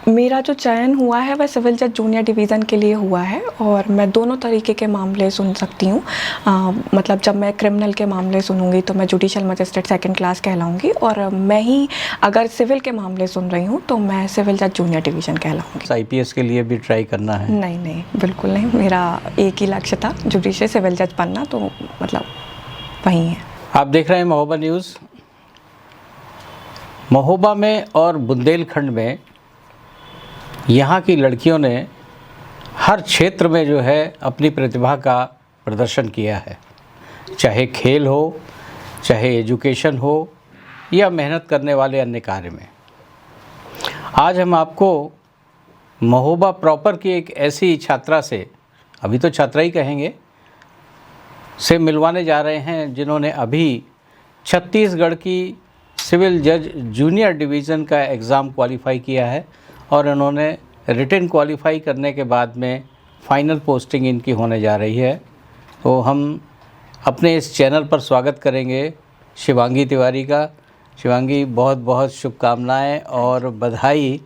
मेरा जो चयन हुआ है वह सिविल जज जूनियर डिवीज़न के लिए हुआ है और मैं दोनों तरीके के मामले सुन सकती हूँ। मतलब जब मैं क्रिमिनल के मामले सुनूंगी तो मैं जुडिशल मजिस्ट्रेट सेकंड क्लास कहलाऊंगी और मैं ही अगर सिविल के मामले सुन रही हूँ तो मैं सिविल जज जूनियर डिवीज़न कहलाऊंगी। आईपीएस के लिए भी ट्राई करना है? नहीं नहीं, बिल्कुल नहीं। मेरा एक ही लक्ष्य था, जुडिशल सिविल जज बनना, तो मतलब वही है। आप देख रहे हैं महोबा न्यूज़। महोबा में और बुंदेलखंड में यहाँ की लड़कियों ने हर क्षेत्र में जो है अपनी प्रतिभा का प्रदर्शन किया है, चाहे खेल हो, चाहे एजुकेशन हो या मेहनत करने वाले अन्य कार्य में। आज हम आपको महोबा प्रॉपर की एक ऐसी छात्रा से, अभी तो छात्रा ही कहेंगे, से मिलवाने जा रहे हैं जिन्होंने अभी छत्तीसगढ़ की सिविल जज जूनियर डिवीज़न का एग्ज़ाम क्वालिफाई किया है और इन्होंने रिटन क्वालिफाई करने के बाद में फ़ाइनल पोस्टिंग इनकी होने जा रही है। तो हम अपने इस चैनल पर स्वागत करेंगे शिवांगी तिवारी का। शिवांगी, बहुत बहुत शुभकामनाएं और बधाई।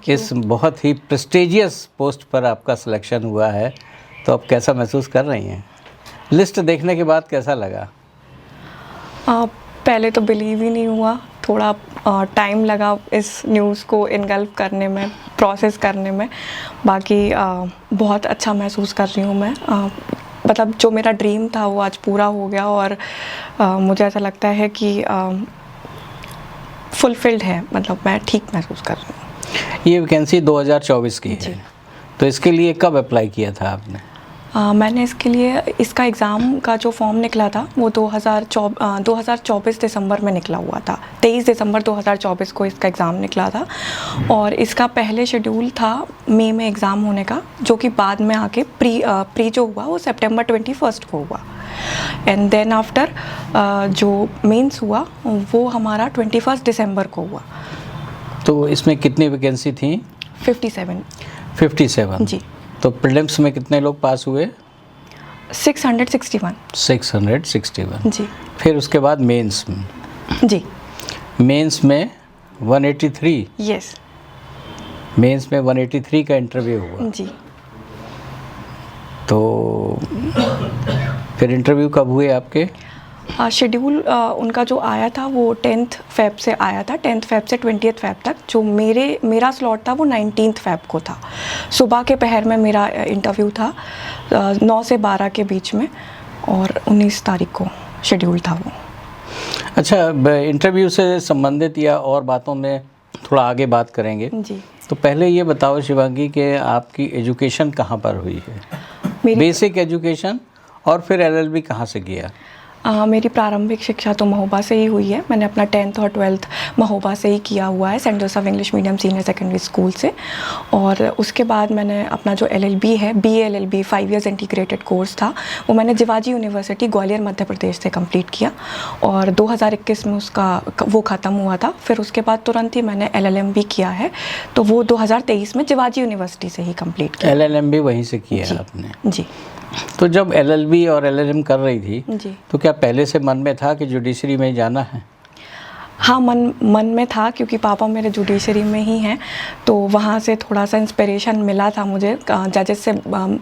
इस बहुत ही प्रेस्टिजियस पोस्ट पर आपका सिलेक्शन हुआ है, तो आप कैसा महसूस कर रही हैं? लिस्ट देखने के बाद कैसा लगा? पहले तो बिलीव ही नहीं हुआ, थोड़ा टाइम लगा इस न्यूज़ को इनगल्फ करने में, प्रोसेस करने में। बाकी बहुत अच्छा महसूस कर रही हूँ मैं। मतलब जो मेरा ड्रीम था वो आज पूरा हो गया और मुझे ऐसा लगता है कि फुलफिल्ड है, मतलब मैं ठीक महसूस कर रही हूँ। ये वैकेंसी 2024 की है, तो इसके लिए कब अप्लाई किया था आपने? मैंने इसके लिए, इसका एग्ज़ाम का जो फॉर्म निकला था वो 2024 दिसंबर में निकला हुआ था। 23 दिसंबर 2024 को इसका एग्ज़ाम निकला था और इसका पहले शेड्यूल था मई में एग्ज़ाम होने का, जो कि बाद में आके प्री जो हुआ वो सितंबर 21 को हुआ। एंड देन आफ्टर जो मेंस हुआ वो हमारा 21 दिसंबर को हुआ। तो इसमें कितनी वैकेंसी थी? 57 जी। तो प्रीलिम्स में कितने लोग पास हुए? 661 जी। फिर उसके बाद मेंस में? जी। मेंस में 183? यस। मेंस में 183 का इंटरव्यू हुआ? जी। तो फिर इंटरव्यू कब हुए आपके? शेड्यूल उनका जो आया था वो 10 फ़रवरी से आया था, 10 फ़रवरी से 20 फ़रवरी तक। जो मेरा स्लॉट था वो 19 फ़रवरी को था। सुबह के पहर में मेरा इंटरव्यू था 9 से 12 के बीच में और 19 तारीख को शेड्यूल था वो। अच्छा, इंटरव्यू से संबंधित या और बातों में थोड़ा आगे बात करेंगे जी। तो पहले ये बताओ शिवांगी कि आपकी एजुकेशन कहाँ पर हुई है? बेसिक एजुकेशन, और फिर एलएलबी कहाँ से किया? मेरी प्रारंभिक शिक्षा तो महोबा से ही हुई है। मैंने अपना 10th और 12th महोबा से ही किया हुआ है, Saint Joseph English medium senior secondary school से। और उसके बाद मैंने अपना जो एलएलबी है, BA LLB 5 years integrated course था, वो मैंने जिवाजी यूनिवर्सिटी ग्वालियर मध्य प्रदेश से कंप्लीट किया और 2021 में उसका वो ख़त्म हुआ था। फिर उसके बाद तुरंत ही मैंने LLM भी किया है, तो वो 2023 में जिवाजी यूनिवर्सिटी से ही कंप्लीट किया। LLM भी वहीं से किया आपने? जी। तो जब LLB और LLM कर रही थी जी, तो क्या पहले से मन में था कि जुडिशरी में जाना है? हाँ, मन में था, क्योंकि पापा मेरे जुडिशरी में ही हैं, तो वहाँ से थोड़ा सा इंस्पिरेशन मिला था मुझे। जजेस से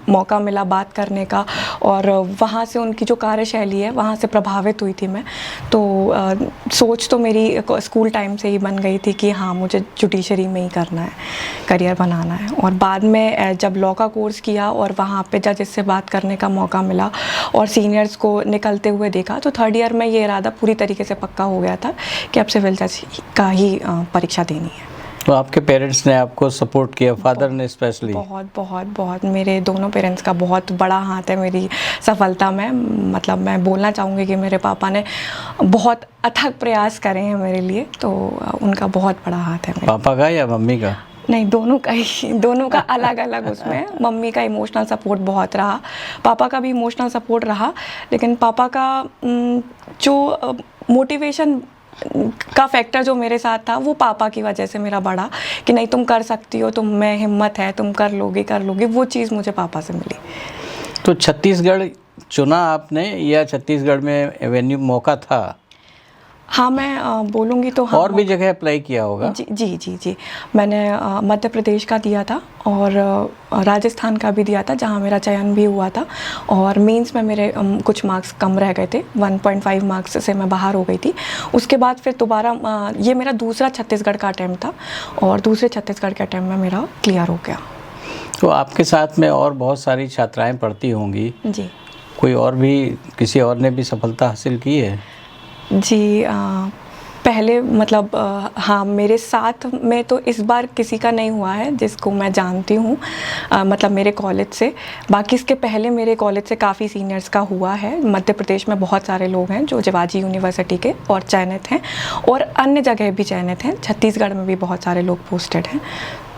मौका मिला बात करने का और वहाँ से उनकी जो कार्यशैली है वहाँ से प्रभावित हुई थी मैं। तो सोच तो मेरी स्कूल टाइम से ही बन गई थी कि हाँ, मुझे जुडिशरी में ही करना है, करियर बनाना है। और बाद में जब लॉ का कोर्स किया और वहाँ पे जजेस से बात करने का मौका मिला और सीनियर्स को निकलते हुए देखा, तो 3rd ईयर में ये इरादा पूरी तरीके से पक्का हो गया था कि अब सिविल जज का ही परीक्षा देनी है। तो आपके पेरेंट्स ने आपको सपोर्ट किया, फादर ने स्पेशली? बहुत मेरे दोनों पेरेंट्स का बहुत बड़ा हाथ है मेरी सफलता में। मतलब मैं बोलना चाहूँगी कि मेरे पापा ने बहुत अथक प्रयास करे हैं मेरे लिए, तो उनका बहुत बड़ा हाथ है। पापा का या मम्मी का? नहीं, दोनों का अलग अलग उसमें। मम्मी का इमोशनल सपोर्ट बहुत रहा, पापा का भी इमोशनल सपोर्ट रहा, लेकिन पापा का जो मोटिवेशन का फैक्टर जो मेरे साथ था वो पापा की वजह से मेरा बढ़ा कि नहीं, तुम कर सकती हो, तुम में हिम्मत है, तुम कर लोगी, वो चीज़ मुझे पापा से मिली। तो छत्तीसगढ़ चुना आपने या छत्तीसगढ़ में एवेन्यू मौका था? हाँ, मैं बोलूँगी तो हाँ। और भी जगह अप्लाई किया होगा? जी जी जी जी, मैंने मध्य प्रदेश का दिया था और राजस्थान का भी दिया था, जहाँ मेरा चयन भी हुआ था। और मेंस में मेरे कुछ मार्क्स कम रह गए थे, 1.5 मार्क्स से मैं बाहर हो गई थी। उसके बाद फिर दोबारा ये मेरा दूसरा छत्तीसगढ़ का अटैम्प्ट था और दूसरे छत्तीसगढ़ के अटैम्प्ट में मेरा क्लियर हो गया। तो आपके साथ में और बहुत सारी छात्राएं पढ़ती होंगी जी कोई और भी, किसी और ने भी सफलता हासिल की है? जी, पहले मतलब हाँ, मेरे साथ में तो इस बार किसी का नहीं हुआ है जिसको मैं जानती हूँ, मतलब मेरे कॉलेज से। बाकी इसके पहले मेरे कॉलेज से काफ़ी सीनियर्स का हुआ है। मध्य प्रदेश में बहुत सारे लोग हैं जो जिवाजी यूनिवर्सिटी के और चयनित हैं, और अन्य जगह भी चयनित हैं। छत्तीसगढ़ में भी बहुत सारे लोग पोस्टेड हैं।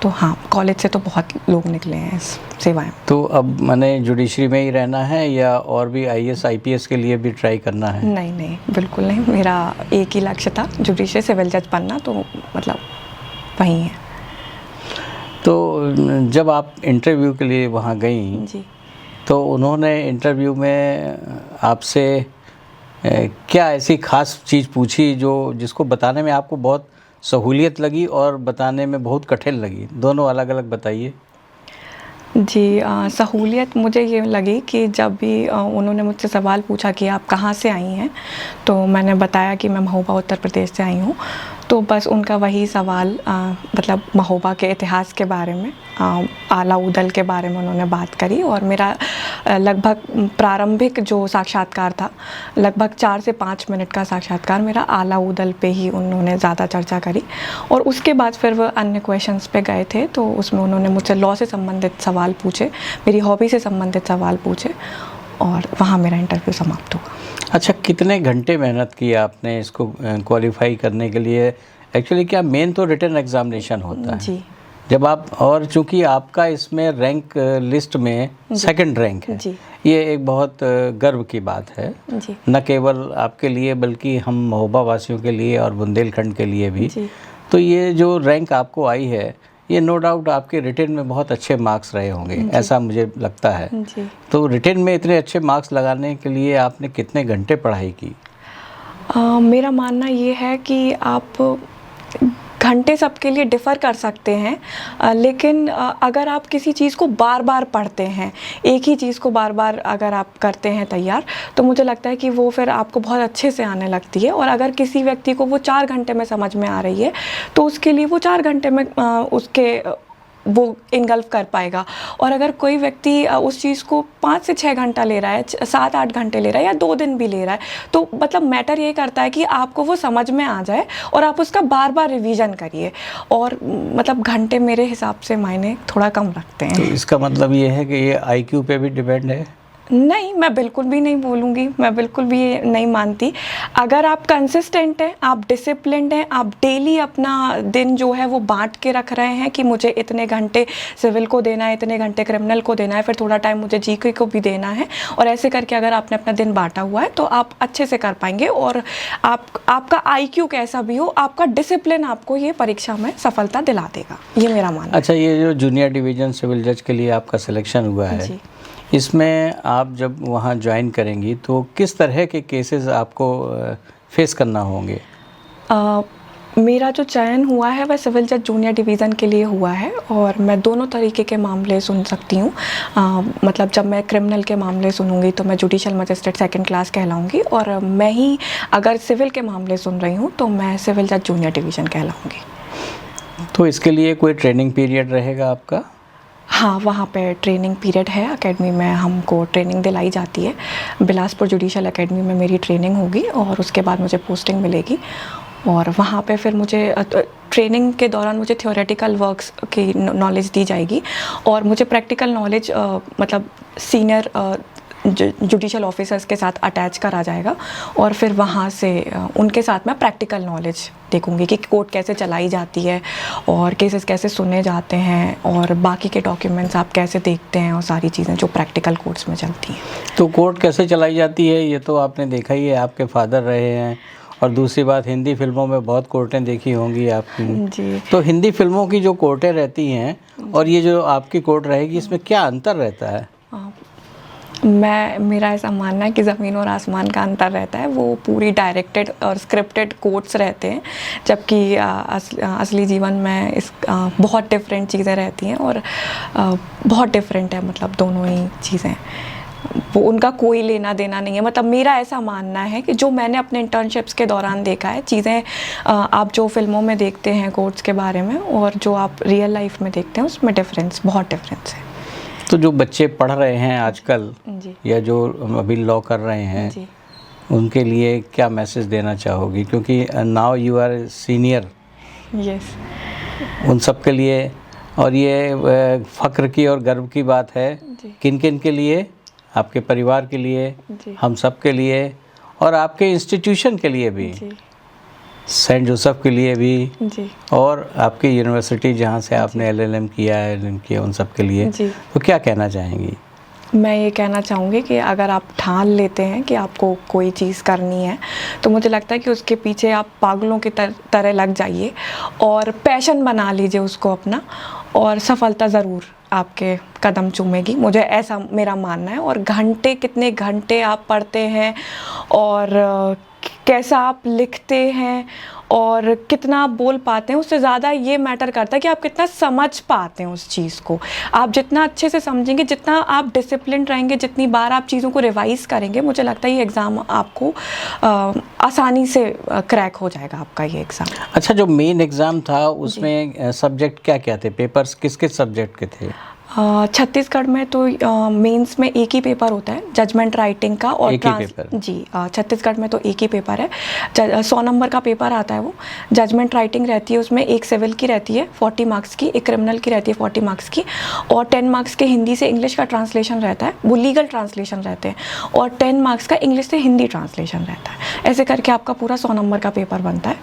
तो हाँ, कॉलेज से तो बहुत लोग निकले हैं इस सेवाएं। तो अब मैंने जुडिशरी में ही रहना है या और भी IAS IPS के लिए भी ट्राई करना है? नहीं नहीं, बिल्कुल नहीं। मेरा एक ही लक्ष्य था, जुडिशरी सिविल जज बनना, तो मतलब वही है। तो जब आप इंटरव्यू के लिए वहाँ गई जी तो उन्होंने इंटरव्यू में आपसे क्या ऐसी ख़ास चीज़ पूछी जिसको बताने में आपको बहुत सहूलियत लगी और बताने में बहुत कठिन लगी? दोनों अलग अलग बताइए। जी, सहूलियत मुझे ये लगी कि जब भी उन्होंने मुझसे सवाल पूछा कि आप कहाँ से आई हैं, तो मैंने बताया कि मैं महोबा उत्तर प्रदेश से आई हूँ। तो बस उनका वही सवाल, मतलब महोबा के इतिहास के बारे में, आला ऊदल के बारे में उन्होंने बात करी। और मेरा लगभग प्रारंभिक जो साक्षात्कार था, लगभग 4 से 5 मिनट का साक्षात्कार मेरा आला ऊदल पे ही उन्होंने ज़्यादा चर्चा करी। और उसके बाद फिर वो अन्य क्वेश्चंस पे गए थे, तो उसमें उन्होंने मुझसे लॉ से संबंधित सवाल पूछे, मेरी हॉबी से संबंधित सवाल पूछे, और वहाँ मेरा इंटरव्यू समाप्त हुआ। अच्छा, कितने घंटे मेहनत की आपने इसको क्वालिफाई करने के लिए? एक्चुअली क्या मेन तो रिटन एग्जामिनेशन होता है जी जब आप, और चूंकि आपका इसमें रैंक लिस्ट में सेकंड रैंक है, जी ये एक बहुत गर्व की बात है, जी न केवल आपके लिए बल्कि हम महोबा वासियों के लिए और बुंदेलखंड के लिए भी। जी तो ये जो रैंक आपको आई है, ये नो डाउट आपके रिटन में बहुत अच्छे मार्क्स रहे होंगे, ऐसा मुझे लगता है। जी। तो रिटन में इतने अच्छे मार्क्स लगाने के लिए आपने कितने घंटे पढ़ाई की? मेरा मानना ये है कि आप घंटे सबके लिए डिफ़र कर सकते हैं, लेकिन अगर आप किसी चीज़ को बार बार पढ़ते हैं, एक ही चीज़ को बार बार अगर आप करते हैं तैयार, तो मुझे लगता है कि वो फिर आपको बहुत अच्छे से आने लगती है। और अगर किसी व्यक्ति को वो 4 घंटे में समझ में आ रही है, तो उसके लिए वो 4 घंटे में वो इनगल्फ कर पाएगा। और अगर कोई व्यक्ति उस चीज़ को 5 से 6 घंटा ले रहा है, 7-8 घंटे ले रहा है, या 2 दिन भी ले रहा है, तो मतलब मैटर ये करता है कि आपको वो समझ में आ जाए और आप उसका बार बार रिवीजन करिए। और मतलब घंटे मेरे हिसाब से मायने थोड़ा कम रखते हैं। तो इसका मतलब ये है कि ये IQ पे भी डिपेंड है? नहीं, मैं बिल्कुल भी नहीं बोलूँगी, मैं बिल्कुल भी ये नहीं मानती। अगर आप कंसिस्टेंट हैं, आप डिसिप्लिन्ड हैं, आप डेली अपना दिन जो है वो बांट के रख रहे हैं कि मुझे इतने घंटे सिविल को देना है, इतने घंटे क्रिमिनल को देना है, फिर थोड़ा टाइम मुझे GK को भी देना है, और ऐसे करके अगर आपने अपना दिन बांटा हुआ है तो आप अच्छे से कर पाएंगे। और आपका IQ कैसा भी हो, आपका डिसिप्लिन आपको ये परीक्षा में सफलता दिला देगा, ये मेरा मानना है। अच्छा, ये जो जूनियर डिवीज़न सिविल जज के लिए आपका सिलेक्शन हुआ है, जी। इसमें आप जब वहाँ ज्वाइन करेंगी तो किस तरह के केसेस आपको फेस करना होंगे? मेरा जो चयन हुआ है वह सिविल जज जूनियर डिवीज़न के लिए हुआ है, और मैं दोनों तरीके के मामले सुन सकती हूँ। मतलब जब मैं क्रिमिनल के मामले सुनूंगी तो मैं जुडिशल मजिस्ट्रेट 2nd क्लास कहलाऊंगी, और मैं ही अगर सिविल के मामले सुन रही हूँ तो मैं सिविल जज जूनियर डिवीज़न कहलाऊंगी। तो इसके लिए कोई ट्रेनिंग पीरियड रहेगा आपका? हाँ, वहाँ पे ट्रेनिंग पीरियड है, एकेडमी में हमको ट्रेनिंग दिलाई जाती है। बिलासपुर जुडिशल एकेडमी में मेरी ट्रेनिंग होगी, और उसके बाद मुझे पोस्टिंग मिलेगी। और वहाँ पे फिर मुझे ट्रेनिंग के दौरान मुझे थ्योरेटिकल वर्क्स की नॉलेज दी जाएगी, और मुझे प्रैक्टिकल नॉलेज मतलब सीनियर जुडिशल ऑफिसर्स के साथ अटैच करा जाएगा, और फिर वहाँ से उनके साथ मैं प्रैक्टिकल नॉलेज देखूंगी कि कोर्ट कैसे चलाई जाती है, और केसेस कैसे सुने जाते हैं, और बाकी के डॉक्यूमेंट्स आप कैसे देखते हैं, और सारी चीज़ें जो प्रैक्टिकल कोर्ट्स में चलती हैं। तो कोर्ट कैसे चलाई जाती है ये तो आपने देखा ही है, आपके फादर रहे हैं, और दूसरी बात हिंदी फिल्मों में बहुत कोर्टें देखी होंगी आपकी। जी। तो हिंदी फिल्मों की जो कोर्टें रहती हैं और ये जो आपकी कोर्ट रहेगी, इसमें क्या अंतर रहता है? मेरा ऐसा मानना है कि ज़मीन और आसमान का अंतर रहता है। वो पूरी डायरेक्टेड और स्क्रिप्टेड कोट्स रहते हैं, जबकि असली जीवन में बहुत डिफरेंट चीज़ें रहती हैं और बहुत डिफरेंट है, मतलब दोनों ही चीज़ें, वो उनका कोई लेना देना नहीं है। मतलब मेरा ऐसा मानना है कि जो मैंने अपने इंटर्नशिप्स के दौरान देखा है, चीज़ें आप जो फिल्मों में देखते हैं कोट्स के बारे में और जो आप रियल लाइफ में देखते हैं, उसमें बहुत डिफरेंस है। तो जो बच्चे पढ़ रहे हैं आजकल जी या जो अभी लॉ कर रहे हैं, जी उनके लिए क्या मैसेज देना चाहोगी? क्योंकि now you are senior yes उन सब के लिए, और ये फ़ख्र की और गर्व की बात है। जी किन किन के लिए? आपके परिवार के लिए, जी हम सब के लिए, और आपके इंस्टीट्यूशन के लिए भी, जी सेंट जोसेफ के लिए भी, जी और आपकी यूनिवर्सिटी जहाँ से आपने एलएलएम किया है, LLM किया, उन सब के लिए। जी। तो क्या कहना चाहेंगी? मैं ये कहना चाहूँगी कि अगर आप ठान लेते हैं कि आपको कोई चीज़ करनी है, तो मुझे लगता है कि उसके पीछे आप पागलों की तरह लग जाइए और पैशन बना लीजिए उसको अपना, और सफलता ज़रूर आपके कदम चूमेगी। मुझे ऐसा मेरा मानना है। और कितने घंटे आप पढ़ते हैं और कैसा आप लिखते हैं और कितना आप बोल पाते हैं, उससे ज़्यादा ये मैटर करता है कि आप कितना समझ पाते हैं उस चीज़ को। आप जितना अच्छे से समझेंगे, जितना आप डिसिप्लिन रहेंगे, जितनी बार आप चीज़ों को रिवाइज़ करेंगे, मुझे लगता है ये एग्ज़ाम आपको आसानी से क्रैक हो जाएगा, आपका ये एग्ज़ाम। अच्छा, जो मेन एग्ज़ाम था उसमें सब्जेक्ट क्या क्या थे? पेपर्स किस किस सब्जेक्ट के थे? छत्तीसगढ़ में तो मेंस में एक ही पेपर होता है, जजमेंट राइटिंग का, और एक ही पेपर? जी छत्तीसगढ़ में तो एक ही पेपर है। 100 नंबर का पेपर आता है वो। जजमेंट राइटिंग रहती है उसमें, एक सिविल की रहती है 40 मार्क्स की, एक क्रिमिनल की रहती है 40 मार्क्स की, और 10 मार्क्स के हिंदी से इंग्लिश का ट्रांसलेशन रहता है, वो लीगल ट्रांसलेशन रहते हैं, और 10 मार्क्स का इंग्लिश से हिंदी ट्रांसलेशन रहता है। ऐसे करके आपका पूरा 100 नंबर का पेपर बनता है,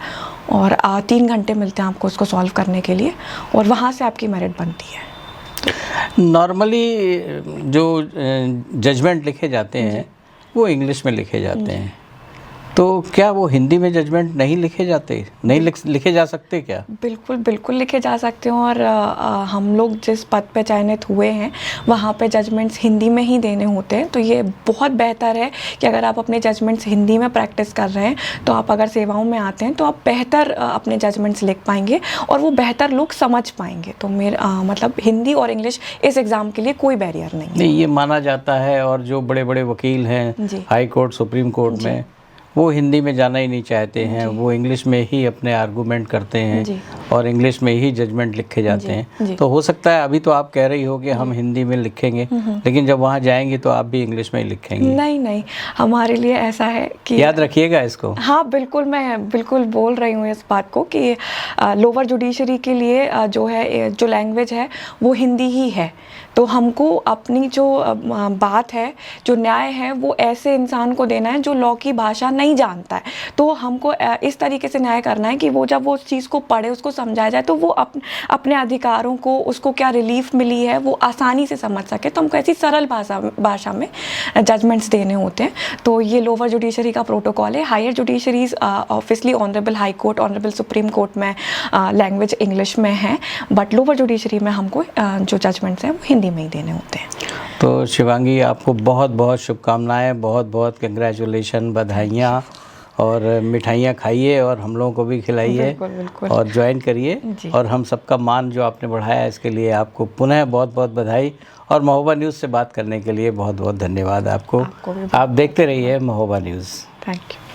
और 3 घंटे मिलते हैं आपको उसको सॉल्व करने के लिए, और वहाँ से आपकी मेरिट बनती है। नॉर्मली जो जजमेंट लिखे जाते हैं वो इंग्लिश में लिखे जाते हैं, तो क्या वो हिंदी में जजमेंट नहीं लिखे जाते, नहीं लिखे जा सकते क्या? बिल्कुल बिल्कुल लिखे जा सकते हैं, और हम लोग जिस पद पे चयनित हुए हैं वहाँ पे जजमेंट्स हिंदी में ही देने होते हैं। तो ये बहुत बेहतर है कि अगर आप अपने जजमेंट्स हिंदी में प्रैक्टिस कर रहे हैं, तो आप अगर सेवाओं में आते हैं तो आप बेहतर अपने जजमेंट्स लिख पाएंगे, और वो बेहतर लोग समझ पाएंगे। तो मतलब हिंदी और इंग्लिश इस एग्ज़ाम के लिए कोई बैरियर नहीं है। नहीं, ये माना जाता है, और जो बड़े बड़े वकील हैं जी। हाई कोर्ट, सुप्रीम कोर्ट में, वो हिंदी में जाना ही नहीं चाहते हैं, वो इंग्लिश में ही अपने आर्गूमेंट करते हैं, और इंग्लिश में ही जजमेंट लिखे जाते हैं। तो हो सकता है अभी तो आप कह रही हो कि हम हिंदी में लिखेंगे, लेकिन जब वहाँ जाएंगे तो आप भी इंग्लिश में ही लिखेंगे। नहीं नहीं, हमारे लिए ऐसा है कि याद रखिएगा इसको। हाँ बिल्कुल, मैं बिल्कुल बोल रही हूँ इस बात को कि लोअर जुडिशरी के लिए जो लैंग्वेज है वो हिंदी ही है। तो हमको अपनी जो बात है, जो न्याय है, वो ऐसे इंसान को देना है जो लॉ की भाषा नहीं जानता है। तो हमको इस तरीके से न्याय करना है कि वो जब वो उस चीज़ को पढ़े, उसको समझाया जाए, तो वो अपने अधिकारों को, उसको क्या रिलीफ मिली है, वो आसानी से समझ सके। तो हमको ऐसी सरल भाषा में जजमेंट्स देने होते हैं। तो ये लोअर जुडिशरी का प्रोटोकॉल है। Higher judiciaries obviously honourable high court, honourable supreme court में लैंग्वेज इंग्लिश में है, बट लोअर जुडिशरी में हमको जो जजमेंट्स हैं वो हिंदी में ही देने होते हैं। तो शिवांगी, आपको बहुत बहुत शुभकामनाएं, बहुत बहुत कंग्रेचुलेशन, बधाइयाँ, और मिठाइयाँ खाइए और हम लोगों को भी खिलाइए। बिल्कुल बिल्कुल। और ज्वाइन करिए, और हम सबका मान जो आपने बढ़ाया इसके लिए आपको पुनः बहुत बहुत बधाई। और महोबा न्यूज़ से बात करने के लिए बहुत बहुत धन्यवाद आपको। आप देखते रहिए महोबा न्यूज़। Thank you.